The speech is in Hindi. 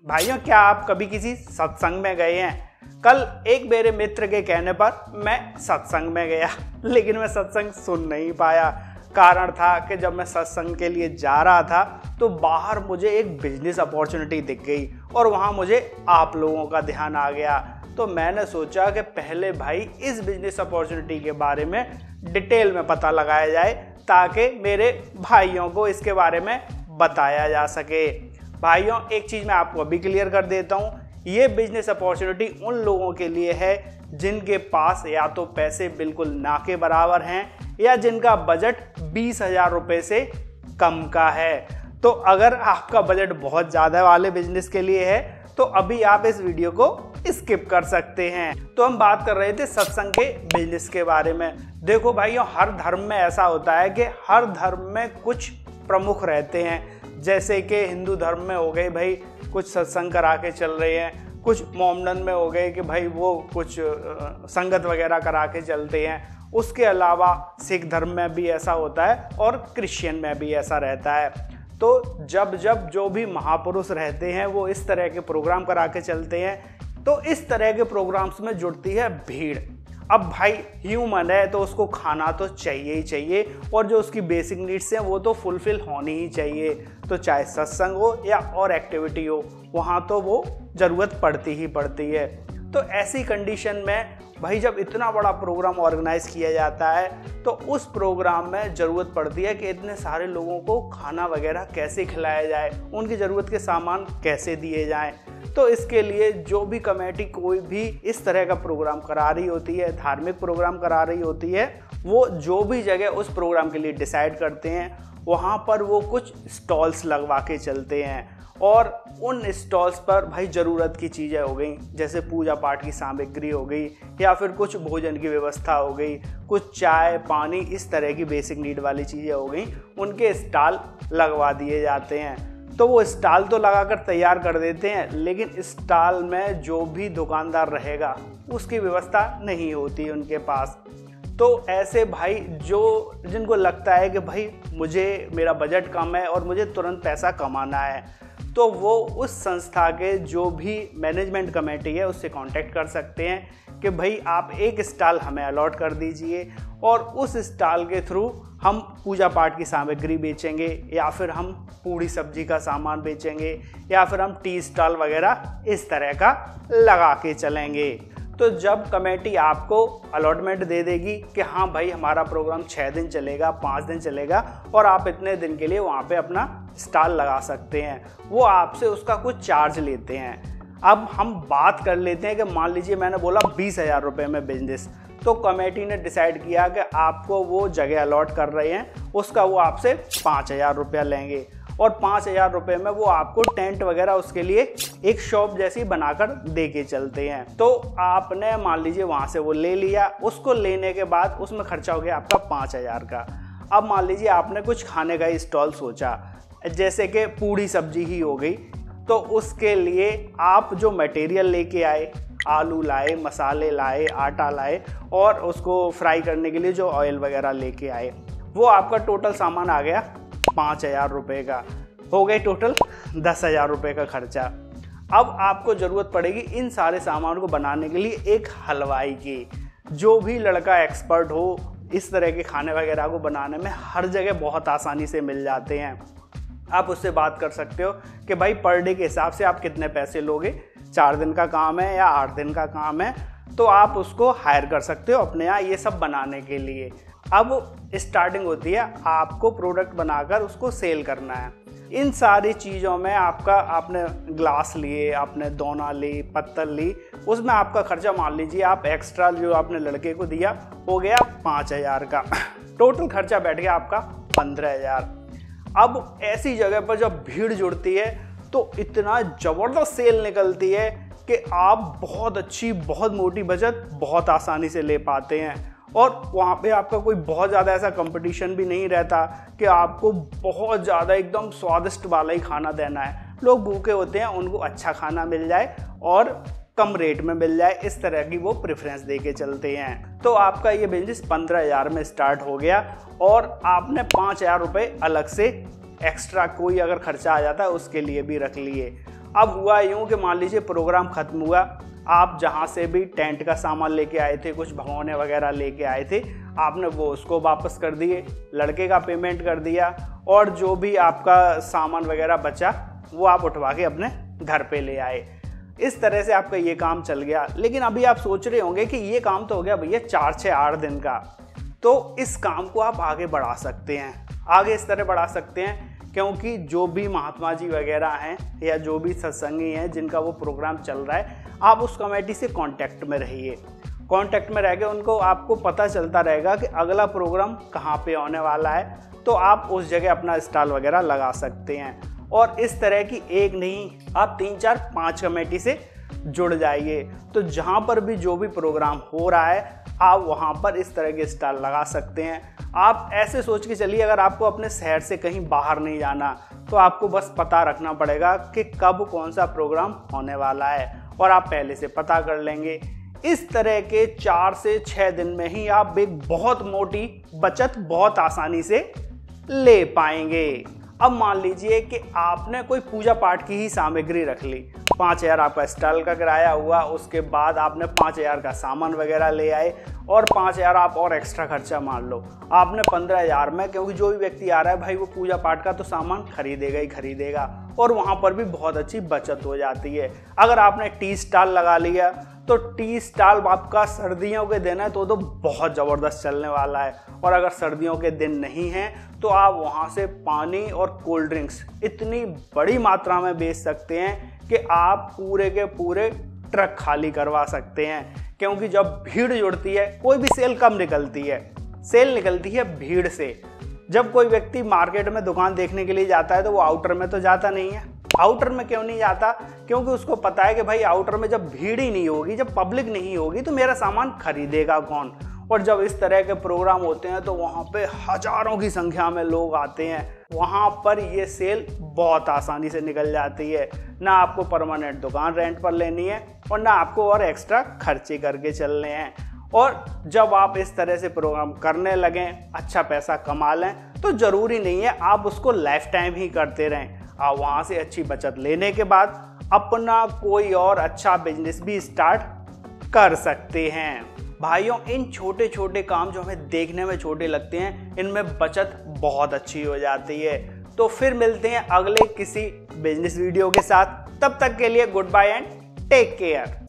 भाइयों, क्या आप कभी किसी सत्संग में गए हैं? कल एक मेरे मित्र के कहने पर मैं सत्संग में गया, लेकिन मैं सत्संग सुन नहीं पाया। कारण था कि जब मैं सत्संग के लिए जा रहा था तो बाहर मुझे एक बिजनेस अपॉर्चुनिटी दिख गई और वहाँ मुझे आप लोगों का ध्यान आ गया। तो मैंने सोचा कि पहले भाई इस बिजनेस अपॉर्चुनिटी के बारे में डिटेल में पता लगाया जाए ताकि मेरे भाइयों को इसके बारे में बताया जा सके। भाइयों, एक चीज़ मैं आपको अभी क्लियर कर देता हूँ, ये बिजनेस अपॉर्चुनिटी उन लोगों के लिए है जिनके पास या तो पैसे बिल्कुल ना के बराबर हैं या जिनका बजट 20,000 रुपये से कम का है। तो अगर आपका बजट बहुत ज़्यादा वाले बिजनेस के लिए है तो अभी आप इस वीडियो को स्किप कर सकते हैं। तो हम बात कर रहे थे सत्संग के बिजनेस के बारे में। देखो भाइयों, हर धर्म में ऐसा होता है कि हर धर्म में कुछ प्रमुख रहते हैं। जैसे कि हिंदू धर्म में हो गए भाई कुछ सत्संग करा के चल रहे हैं, कुछ मोमडन में हो गए कि भाई वो कुछ संगत वगैरह करा के चलते हैं। उसके अलावा सिख धर्म में भी ऐसा होता है और क्रिश्चियन में भी ऐसा रहता है। तो जब जब जो भी महापुरुष रहते हैं वो इस तरह के प्रोग्राम करा के चलते हैं, तो इस तरह के प्रोग्राम्स में जुड़ती है भीड़। अब भाई ह्यूमन है तो उसको खाना तो चाहिए ही चाहिए और जो उसकी बेसिक नीड्स हैं वो तो फुलफिल होनी ही चाहिए। तो चाहे सत्संग हो या और एक्टिविटी हो, वहाँ तो वो ज़रूरत पड़ती ही पड़ती है। तो ऐसी कंडीशन में भाई जब इतना बड़ा प्रोग्राम ऑर्गेनाइज किया जाता है तो उस प्रोग्राम में ज़रूरत पड़ती है कि इतने सारे लोगों को खाना वगैरह कैसे खिलाया जाए, उनकी ज़रूरत के सामान कैसे दिए जाएं। तो इसके लिए जो भी कमेटी कोई भी इस तरह का प्रोग्राम करा रही होती है, धार्मिक प्रोग्राम करा रही होती है, वो जो भी जगह उस प्रोग्राम के लिए डिसाइड करते हैं वहाँ पर वो कुछ स्टॉल्स लगवा के चलते हैं। और उन स्टॉल्स पर भाई ज़रूरत की चीज़ें हो गई, जैसे पूजा पाठ की सामग्री हो गई या फिर कुछ भोजन की व्यवस्था हो गई, कुछ चाय पानी, इस तरह की बेसिक नीड वाली चीज़ें हो गई, उनके स्टॉल लगवा दिए जाते हैं। तो वो स्टॉल तो लगाकर तैयार कर देते हैं, लेकिन स्टॉल में जो भी दुकानदार रहेगा उसकी व्यवस्था नहीं होती उनके पास। तो ऐसे भाई जिनको लगता है कि भाई मेरा बजट कम है और मुझे तुरंत पैसा कमाना है, तो वो उस संस्था के जो भी मैनेजमेंट कमेटी है उससे कांटेक्ट कर सकते हैं कि भाई आप एक स्टॉल हमें अलॉट कर दीजिए और उस स्टॉल के थ्रू हम पूजा पाठ की सामग्री बेचेंगे या फिर हम पूड़ी सब्जी का सामान बेचेंगे या फिर हम टी स्टॉल वगैरह इस तरह का लगा के चलेंगे। तो जब कमेटी आपको अलॉटमेंट दे देगी कि हाँ भाई हमारा प्रोग्राम 6 दिन चलेगा, 5 दिन चलेगा और आप इतने दिन के लिए वहाँ पे अपना स्टॉल लगा सकते हैं, वो आपसे उसका कुछ चार्ज लेते हैं। अब हम बात कर लेते हैं कि मान लीजिए मैंने बोला 20,000 रुपये में बिजनेस, तो कमेटी ने डिसाइड किया कि आपको वो जगह अलॉट कर रहे हैं, उसका वो आपसे 5,000 रुपया लेंगे और 5,000 रुपये में वो आपको टेंट वगैरह उसके लिए एक शॉप जैसी बनाकर दे के चलते हैं। तो आपने मान लीजिए वहाँ से वो ले लिया, उसको लेने के बाद उसमें खर्चा हो गया आपका 5,000 का। अब मान लीजिए आपने कुछ खाने का स्टॉल सोचा, जैसे कि पूड़ी सब्जी ही हो गई, तो उसके लिए आप जो मटेरियल लेके आए, आलू लाए, मसाले लाए, आटा लाए और उसको फ्राई करने के लिए जो ऑयल वगैरह लेके आए, वो आपका टोटल सामान आ गया 5,000 रुपये का। हो गए टोटल 10,000 रुपये का खर्चा। अब आपको ज़रूरत पड़ेगी इन सारे सामान को बनाने के लिए एक हलवाई की। जो भी लड़का एक्सपर्ट हो इस तरह के खाने वगैरह को बनाने में, हर जगह बहुत आसानी से मिल जाते हैं। आप उससे बात कर सकते हो कि भाई पर डे के हिसाब से आप कितने पैसे लोगे, 4 दिन का काम है या 8 दिन का काम है, तो आप उसको हायर कर सकते हो अपने यहाँ ये सब बनाने के लिए। अब स्टार्टिंग होती है, आपको प्रोडक्ट बनाकर उसको सेल करना है। इन सारी चीज़ों में आपने ग्लास लिए, आपने दोना ली, पत्तल ली, उसमें आपका खर्चा मान लीजिए आप एक्स्ट्रा जो आपने लड़के को दिया हो गया 5,000 का, टोटल खर्चा बैठ गया आपका 15,000। अब ऐसी जगह पर जब भीड़ जुड़ती है तो इतना ज़बरदस्त सेल निकलती है कि आप बहुत अच्छी, बहुत मोटी बचत बहुत आसानी से ले पाते हैं। और वहाँ पे आपका कोई बहुत ज़्यादा ऐसा कंपटीशन भी नहीं रहता कि आपको बहुत ज़्यादा एकदम स्वादिष्ट वाला ही खाना देना है। लोग भूखे होते हैं, उनको अच्छा खाना मिल जाए और कम रेट में मिल जाए, इस तरह की वो प्रेफरेंस दे के चलते हैं। तो आपका ये बिजनेस 15,000 में स्टार्ट हो गया और आपने 5,000 रुपये अलग से एक्स्ट्रा कोई अगर खर्चा आ जाता है उसके लिए भी रख लिए। अब हुआ यूं कि मान लीजिए प्रोग्राम खत्म हुआ, आप जहां से भी टेंट का सामान लेके आए थे, कुछ भगोने वगैरह लेके आए थे, आपने वो उसको वापस कर दिए, लड़के का पेमेंट कर दिया और जो भी आपका सामान वगैरह बचा वो आप उठवा के अपने घर पे ले आए। इस तरह से आपका ये काम चल गया। लेकिन अभी आप सोच रहे होंगे कि ये काम तो हो गया भैया 4 से 8 दिन का, तो इस काम को आप आगे बढ़ा सकते हैं। आगे इस तरह बढ़ा सकते हैं क्योंकि जो भी महात्मा जी वगैरह हैं या जो भी सत्संगी हैं जिनका वो प्रोग्राम चल रहा है, आप उस कमेटी से कांटेक्ट में रहिए। कांटेक्ट में रह के उनको आपको पता चलता रहेगा कि अगला प्रोग्राम कहाँ पे होने वाला है, तो आप उस जगह अपना स्टॉल वगैरह लगा सकते हैं। और इस तरह की एक नहीं, आप 3, 4, 5 कमेटी से जुड़ जाइए। तो जहाँ पर भी जो भी प्रोग्राम हो रहा है, आप वहाँ पर इस तरह के स्टॉल लगा सकते हैं। आप ऐसे सोच के चलिए, अगर आपको अपने शहर से कहीं बाहर नहीं जाना, तो आपको बस पता रखना पड़ेगा कि कब कौन सा प्रोग्राम होने वाला है और आप पहले से पता कर लेंगे। इस तरह के 4 से 6 दिन में ही आप एक बहुत मोटी बचत बहुत आसानी से ले पाएंगे। अब मान लीजिए कि आपने कोई पूजा पाठ की ही सामग्री रख ली, 5,000 आपका स्टॉल का किराया हुआ, उसके बाद आपने 5,000 का सामान वगैरह ले आए और 5,000 आप और एक्स्ट्रा खर्चा मान लो, आपने 15,000 में, क्योंकि जो भी व्यक्ति आ रहा है भाई वो पूजा पाठ का तो सामान खरीदेगा ही खरीदेगा और वहाँ पर भी बहुत अच्छी बचत हो जाती है। अगर आपने टी स्टॉल लगा लिया तो टी स्टॉल आपका सर्दियों के दिन है तो बहुत ज़बरदस्त चलने वाला है। और अगर सर्दियों के दिन नहीं हैं तो आप वहाँ से पानी और कोल्ड ड्रिंक्स इतनी बड़ी मात्रा में बेच सकते हैं कि आप पूरे के पूरे ट्रक खाली करवा सकते हैं। क्योंकि जब भीड़ जुड़ती है, कोई भी सेल कब निकलती है? सेल निकलती है भीड़ से। जब कोई व्यक्ति मार्केट में दुकान देखने के लिए जाता है तो वो आउटर में तो जाता नहीं है। आउटर में क्यों नहीं जाता? क्योंकि उसको पता है कि भाई आउटर में जब भीड़ ही नहीं होगी, जब पब्लिक नहीं होगी, तो मेरा सामान खरीदेगा कौन। और जब इस तरह के प्रोग्राम होते हैं तो वहाँ पे हजारों की संख्या में लोग आते हैं, वहाँ पर ये सेल बहुत आसानी से निकल जाती है। ना आपको परमानेंट दुकान रेंट पर लेनी है और ना आपको और एक्स्ट्रा खर्चे करके चलने हैं। और जब आप इस तरह से प्रोग्राम करने लगें, अच्छा पैसा कमा लें, तो ज़रूरी नहीं है आप उसको लाइफ टाइम ही करते रहें। आप वहाँ से अच्छी बचत लेने के बाद अपना कोई और अच्छा बिजनेस भी स्टार्ट कर सकते हैं। भाइयों, इन छोटे छोटे काम जो हमें देखने में छोटे लगते हैं, इनमें बचत बहुत अच्छी हो जाती है। तो फिर मिलते हैं अगले किसी बिजनेस वीडियो के साथ। तब तक के लिए goodbye and take care.